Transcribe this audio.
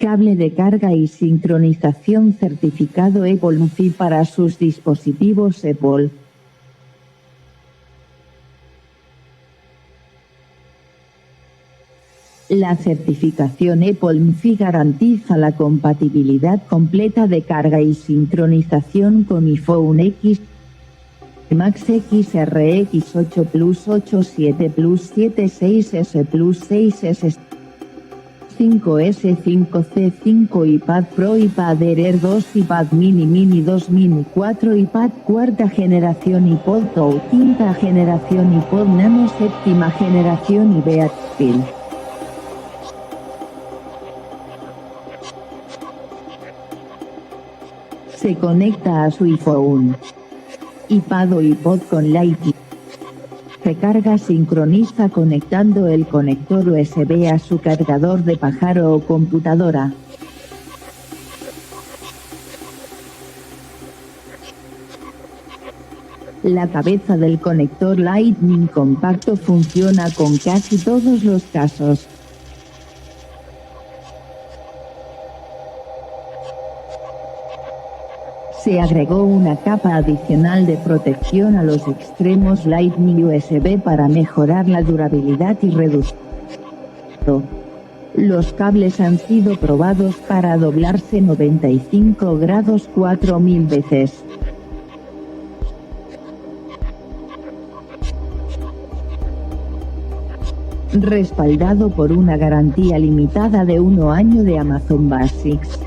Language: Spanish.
Cable de carga y sincronización certificado Apple MFI para sus dispositivos Apple. La certificación Apple MFI garantiza la compatibilidad completa de carga y sincronización con iPhone X, Max XRX 8 Plus 8, 7 Plus 7, 6S Plus 6S, 5S, 5C, 5 iPad Pro, iPad Air 2, iPad Mini, Mini 2, Mini 4, iPad cuarta generación, iPod Touch quinta generación, iPod Nano séptima generación y Beatrice. Se conecta a su iPhone, iPad o iPod con Lightning. Recarga sincroniza conectando el conector USB a su cargador de pájaro o computadora. La cabeza del conector Lightning compacto funciona con casi todos los casos. Se agregó una capa adicional de protección a los extremos Lightning USB para mejorar la durabilidad y reducir. Los cables han sido probados para doblarse 95 grados 4000 veces. Respaldado por una garantía limitada de 1 año de Amazon Basics.